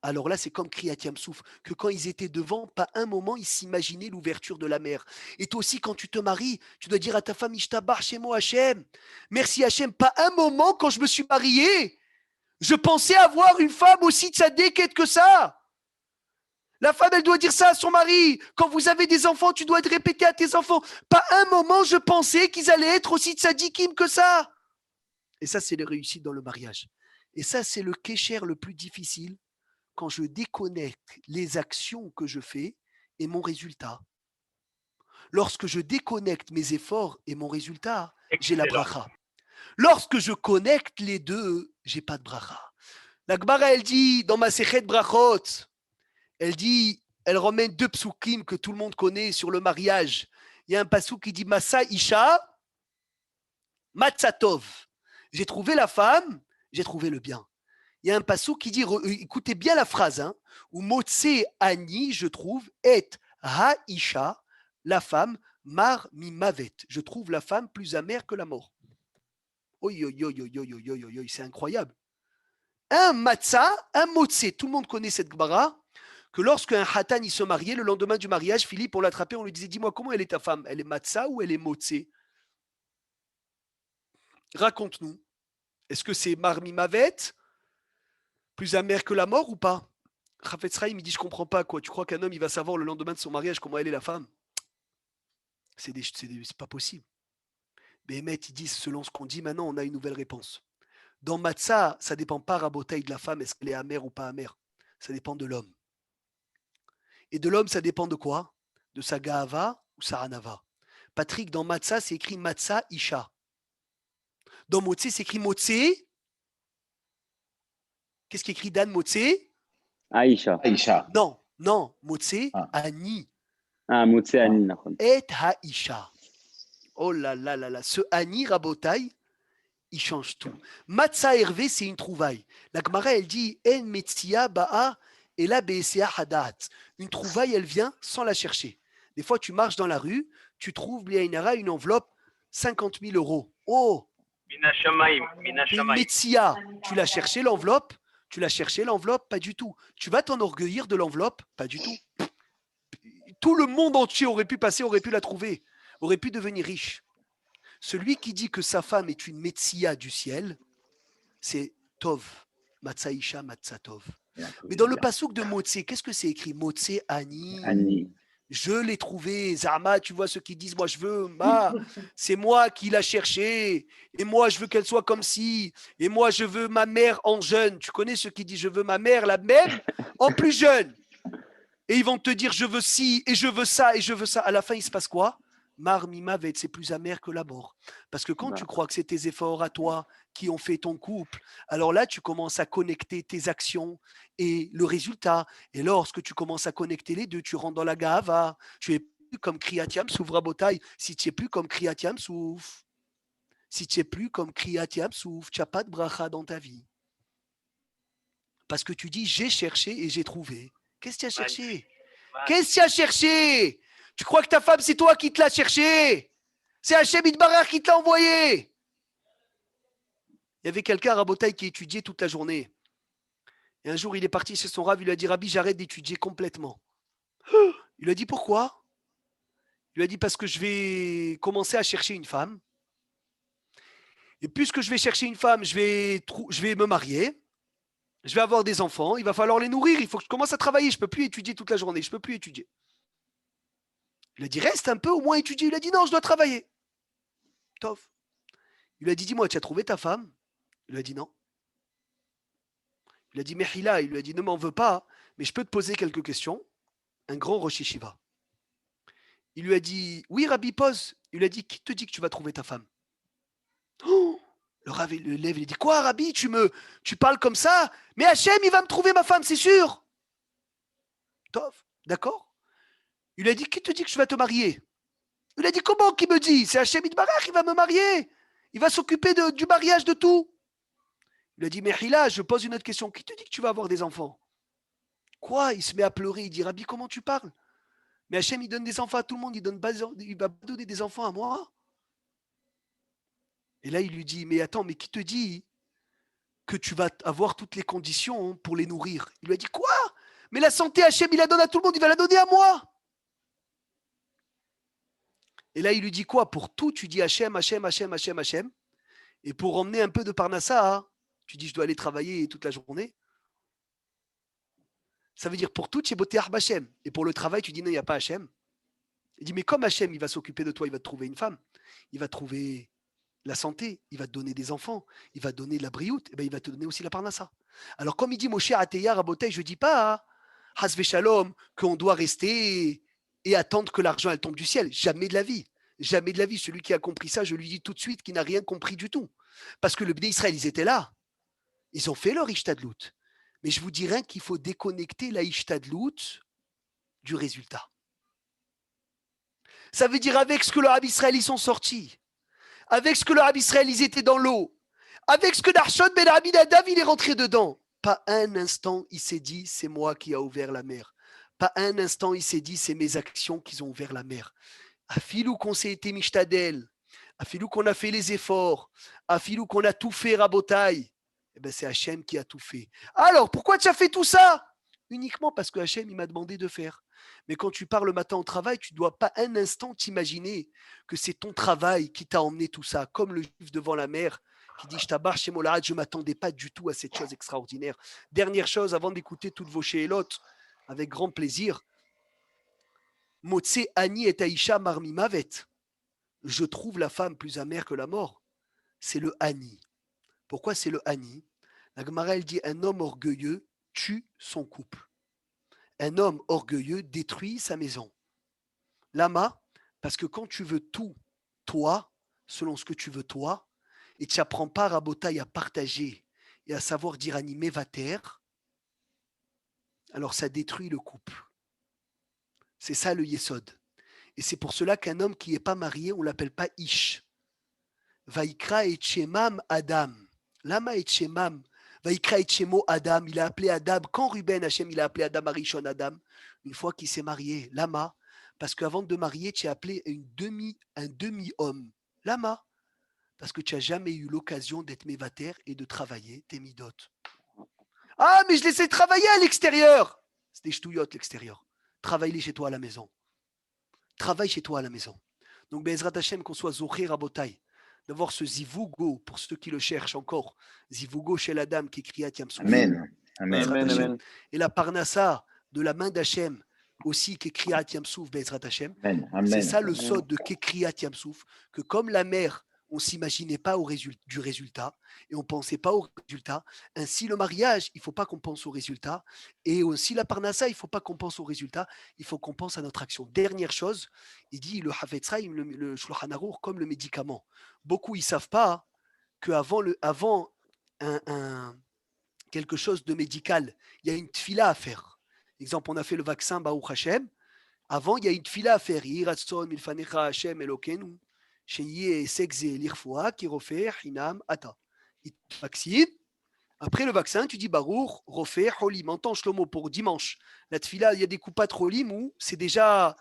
Alors là, c'est comme Kriyat Yamsouf, que quand ils étaient devant, pas un moment, ils s'imaginaient l'ouverture de la mer. Et toi aussi, quand tu te maries, tu dois dire à ta femme, Ishtabar chez moi Hachem. Merci Hachem. Pas un moment, quand je me suis marié, je pensais avoir une femme aussi tzadékette que ça. La femme, elle doit dire ça à son mari. Quand vous avez des enfants, tu dois te répéter à tes enfants. Pas un moment, je pensais qu'ils allaient être aussi tzadikim que ça. Et ça, c'est les réussites dans le mariage. Et ça, c'est le kécher le plus difficile quand je déconnecte les actions que je fais et mon résultat. Lorsque je déconnecte mes efforts et mon résultat, j'ai la bracha. Lorsque je connecte les deux, j'ai pas de bracha. La Gemara, elle dit dans ma Sechet Brachot, elle ramène deux psukim que tout le monde connaît sur le mariage. Il y a un pasuk qui dit Masa Isha, Matzatov. J'ai trouvé la femme, j'ai trouvé le bien. Il y a un pasuk qui dit, écoutez bien la phrase, où Motse Ani, je trouve, et Ha-Isha, la femme, Mar Mimavet. Je trouve la femme plus amère que la mort. Oi, oi, oi, oi, oi, oi, oi, oi, c'est incroyable. Un matzah, un motse. Tout le monde connaît cette Gemara, que lorsqu'un hatan il se mariait, le lendemain du mariage, Philippe, on l'attrapait, on lui disait, dis-moi, comment elle est ta femme? Elle est matzah ou elle est motse? Raconte-nous. Est-ce que c'est Mar Mimavet, plus amère que la mort ou pas? Chafetz Chaim, il dit, je comprends pas, quoi. Tu crois qu'un homme, il va savoir le lendemain de son mariage comment elle est la femme? C'est pas possible. Béhémet, ils disent, selon ce qu'on dit maintenant, on a une nouvelle réponse. Dans Matzah, ça ne dépend pas, Rabotaï, de la femme, est-ce qu'elle est amère ou pas amère? Ça dépend de l'homme. Et de l'homme, ça dépend de quoi? De sa Gahava ou sa Hanava. Patrick, dans Matzah, c'est écrit Matzah Isha. Dans Motse, c'est écrit Motse. Qu'est-ce qui est écrit Dan Motse? Aïcha. Non, Motse Ani. Ah, Motse Ani. Et Haïcha. Oh là là là là, ce Ani Rabotaï, il change tout. Matzah Hervé, c'est une trouvaille. La Gemara, elle dit En Metzia Ba'a et la Be'esea Hadat. Une trouvaille, elle vient sans la chercher. Des fois, tu marches dans la rue, tu trouves, Bliaïnara, une enveloppe, 50 000 euros. Oh, une Metsia. Tu l'as cherché l'enveloppe? Pas du tout. Tu vas t'enorgueillir de l'enveloppe? Pas du tout. Tout le monde entier aurait pu passer, aurait pu la trouver, aurait pu devenir riche. Celui qui dit que sa femme est une Metsia du ciel, c'est Tov. Matzaïcha Matzatov. Mais dans le passouk de Motse, qu'est-ce que c'est écrit? Motse Ani. Je l'ai trouvé. Zama, tu vois ceux qui disent, moi je veux, c'est moi qui l'a cherché. Et moi je veux qu'elle soit comme ci. Et moi je veux ma mère en jeune. Tu connais ceux qui disent, je veux ma mère, la même, en plus jeune. Et ils vont te dire, je veux ci, et je veux ça, et je veux ça. À la fin, il se passe quoi? Marmimavet, c'est plus amer que la mort. Parce que quand tu crois que c'est tes efforts à toi qui ont fait ton couple, alors là, tu commences à connecter tes actions et le résultat. Et lorsque tu commences à connecter les deux, tu rentres dans la gava. Tu es plus comme Kriyatiam Souf Rabotai. Si tu es plus comme Kriyatiam Souf, tu n'as pas de bracha dans ta vie. Parce que tu dis, j'ai cherché et j'ai trouvé. Qu'est-ce que tu as cherché? Qu'est-ce que tu as cherché? Tu crois que ta femme, c'est toi qui te l'as cherché? C'est Hachem Itbarach qui te l'a envoyé. Il y avait quelqu'un à Rabotai qui étudiait toute la journée. Et un jour, il est parti chez son Rav, il lui a dit, Rabbi, j'arrête d'étudier complètement. Il lui a dit, pourquoi? Il lui a dit, parce que je vais commencer à chercher une femme. Et puisque je vais chercher une femme, je vais me marier. Je vais avoir des enfants, il va falloir les nourrir, il faut que je commence à travailler, je ne peux plus étudier toute la journée, je ne peux plus étudier. Il a dit, reste un peu, au moins étudier. Il a dit, non, je dois travailler. Tov. Il lui a dit, dis-moi, tu as trouvé ta femme? Il lui a dit, non. Il lui a dit, Mehila, il lui a dit, ne m'en veux pas, mais je peux te poser quelques questions. Un grand Rosh Yeshiva. Il lui a dit, oui, Rabbi, pose. Il lui a dit, qui te dit que tu vas trouver ta femme? Oh, le Rav le lève, il dit, quoi, Rabbi, tu parles comme ça? Mais Hachem, il va me trouver ma femme, c'est sûr. Tov, d'accord? Il lui a dit, qui te dit que je vais te marier? Il a dit, comment qui me dit? C'est Hachem Itbarach, il va me marier. Il va s'occuper du mariage, de tout. Il a dit, mais Hila, je pose une autre question. Qui te dit que tu vas avoir des enfants? Quoi? Il se met à pleurer, il dit, Rabbi, comment tu parles? Mais Hachem, il donne des enfants à tout le monde, il va donner des enfants à moi. Et là, il lui dit, mais attends, mais qui te dit que tu vas avoir toutes les conditions pour les nourrir? Il lui a dit, quoi? Mais la santé, Hachem, il la donne à tout le monde, il va la donner à moi. Et là, il lui dit quoi? Pour tout, tu dis Hachem, Hachem, Hachem, Hachem, Hachem. Et pour emmener un peu de Parnassa, hein, tu dis, je dois aller travailler toute la journée. Ça veut dire, pour tout, tu es beauté Hachem. Et pour le travail, tu dis, non, il n'y a pas Hachem. Il dit, mais comme Hachem, il va s'occuper de toi, il va te trouver une femme. Il va te trouver la santé, il va te donner des enfants, il va te donner la brioute, et ben il va te donner aussi la Parnassa. Alors, comme il dit Moshe Ateya Rabotai, je ne dis pas, Hasve Shalom, qu'on doit rester et attendre que l'argent elle tombe du ciel. Jamais de la vie. Jamais de la vie. Celui qui a compris ça, je lui dis tout de suite qu'il n'a rien compris du tout. Parce que le Bnei Israël, ils étaient là. Ils ont fait leur Ishtadlout. Mais je vous dirais qu'il faut déconnecter la Ishtadlout du résultat. Ça veut dire avec ce que le Rab Israël, ils sont sortis, avec ce que le Rab Israël, ils étaient dans l'eau, avec ce que Narshon Ben Aminadav, il est rentré dedans. Pas un instant, il s'est dit, c'est moi qui a ouvert la mer. Pas un instant, il s'est dit, c'est mes actions qui ont ouvert la mer. Afilou qu'on s'est été mishtadel, afilou qu'on a fait les efforts, afilou qu'on a tout fait, Rabotai, eh ben c'est Hachem qui a tout fait. Alors, pourquoi tu as fait tout ça? Uniquement parce que Hachem, il m'a demandé de faire. Mais quand tu pars le matin au travail, tu ne dois pas un instant t'imaginer que c'est ton travail qui t'a emmené tout ça. Comme le juif devant la mer qui dit « Je t'abarre chez Molad, je ne m'attendais pas du tout à cette chose extraordinaire. » Dernière chose, avant d'écouter toutes vos chélotes, avec grand plaisir, « Motse Ani et Aïcha marmi mavet » je trouve la femme plus amère que la mort. C'est le Ani. Pourquoi c'est le Ani? La Gemara, elle dit « Un homme orgueilleux tue son couple. » Un homme orgueilleux détruit sa maison. Lama, parce que quand tu veux tout, toi, selon ce que tu veux toi, et tu n'apprends pas Rabotai à partager et à savoir dire animer va terre, alors ça détruit le couple. C'est ça le Yesod. Et c'est pour cela qu'un homme qui n'est pas marié, on ne l'appelle pas Ish. Vaikra et Shemam Adam. Lama et Shemam. Vaikra et Shemo Adam. Il a appelé Adam. Quand Ruben Hachem, il a appelé Adam Arishon Adam, une fois qu'il s'est marié. Lama, Parce qu'avant de te marier, tu es appelé un demi-homme. Lama. Parce que tu n'as jamais eu l'occasion d'être mévater et de travailler tes midot. Ah, mais je laissais travailler à l'extérieur. C'est des ch'touillottes, l'extérieur. Travaille-les chez toi à la maison. Travaille chez toi à la maison. Donc, Be'ezrat Hashem, qu'on soit Zoché Rabotai, d'avoir ce zivugo, pour ceux qui le cherchent encore, zivugo chez la dame qui est Kriyat Yamsouf. Amen. Amen. Amen. Et la parnassa de la main d'Hachem, aussi qui est Kriyat Yamsouf, Be'ezrat Hashem. C'est ça le sod de Kriyat Yamsouf, que comme la mer, on ne s'imaginait pas du résultat et on ne pensait pas au résultat. Ainsi, le mariage, il ne faut pas qu'on pense au résultat. Et aussi la parnassa, il ne faut pas qu'on pense au résultat. Il faut qu'on pense à notre action. Dernière chose, il dit le Hafetz Chaim, le Shulchan Aruch, comme le médicament. Beaucoup, ils ne savent pas qu'avant quelque chose de médical, il y a une tfila à faire. Exemple, on a fait le vaccin Baruch Hashem. Avant, il y a une tfila à faire. Yiratson milfanecha Hashem Elokenu. Qui refait Hinam Ata. Il te vaccine. Après le vaccin, tu dis Baruch, refait Holim. Entends Shlomo pour dimanche. La tfila, il y a des coupates Holim où c'est déjà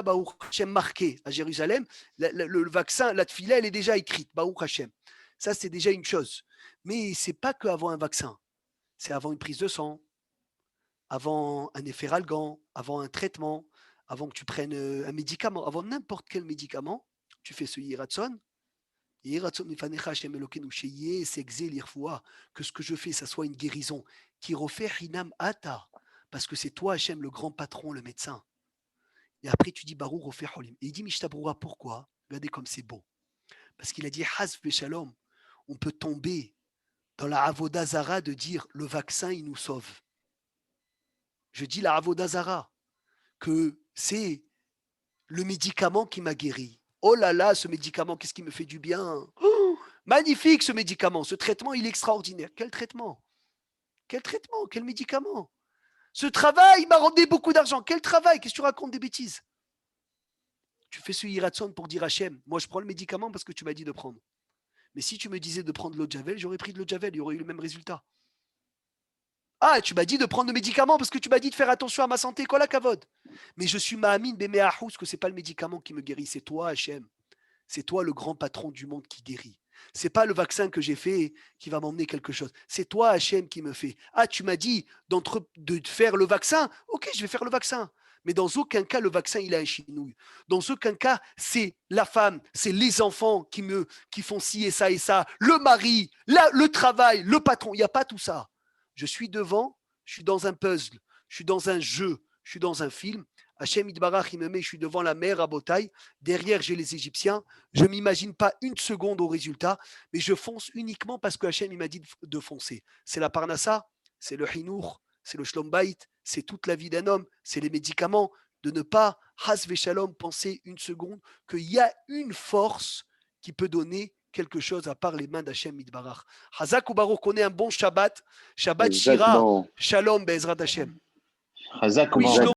Baruch Hashem marqué à Jérusalem. Le vaccin, la tfila, elle est déjà écrite. Baruch Hashem. Ça, c'est déjà une chose. Mais c'est pas qu'avant un vaccin. C'est avant une prise de sang, avant un effet ralgan, avant un traitement, avant que tu prennes un médicament, avant n'importe quel médicament. Tu fais ce Yiratson, que ce que je fais, ça soit une guérison, qui refait Hinam Ata, parce que c'est toi, Hachem, le grand patron, le médecin. Et après, tu dis Baruch refait Holim. Et il dit Mishtabroura, pourquoi? Regardez comme c'est beau. Parce qu'il a dit Haz Veshalom, on peut tomber dans la Avoda Zara de dire le vaccin, il nous sauve. Je dis la Avoda Zara, que c'est le médicament qui m'a guéri. Oh là là, ce médicament, qu'est-ce qui me fait du bien? Oh, magnifique ce médicament, ce traitement, il est extraordinaire. Quel traitement? Quel traitement? Quel médicament? Ce travail m'a ramené beaucoup d'argent. Quel travail? Qu'est-ce que tu racontes des bêtises? Tu fais ce Yiratson pour dire Hachem, moi je prends le médicament parce que tu m'as dit de prendre. Mais si tu me disais de prendre l'eau de Javel, j'aurais pris de l'eau de Javel, il y aurait eu le même résultat. Ah, tu m'as dit de prendre le médicament parce que tu m'as dit de faire attention à ma santé, kola kavod. Mais je suis ma'amin bemeahous que c'est pas le médicament qui me guérit, c'est toi Hachem. C'est toi le grand patron du monde qui guérit. C'est pas le vaccin que j'ai fait qui va m'emmener quelque chose. C'est toi Hachem qui me fait. Ah, tu m'as dit de faire le vaccin. Ok, je vais faire le vaccin. Mais dans aucun cas, le vaccin, il a un chinouille. Dans aucun cas, c'est la femme, c'est les enfants qui font ci et ça, le mari, le travail, le patron. Il n'y a pas tout ça. Je suis devant, je suis dans un puzzle, je suis dans un jeu, je suis dans un film. Hachem Yitbarach, il me met, je suis devant la mer à Botaï. Derrière, j'ai les Égyptiens. Je ne m'imagine pas une seconde au résultat, mais je fonce uniquement parce que Hachem il m'a dit de foncer. C'est la parnassa, c'est le hinour, c'est le shlom bayit, c'est toute la vie d'un homme, c'est les médicaments. De ne pas, has veshalom, penser une seconde qu'il y a une force qui peut donner quelque chose à part les mains d'Hachem Yitbarach. Hazak ou Baruch, qu'on ait un bon Shabbat. Shabbat Shira, Shalom Be'ezrat Hachem. Hazak Oui,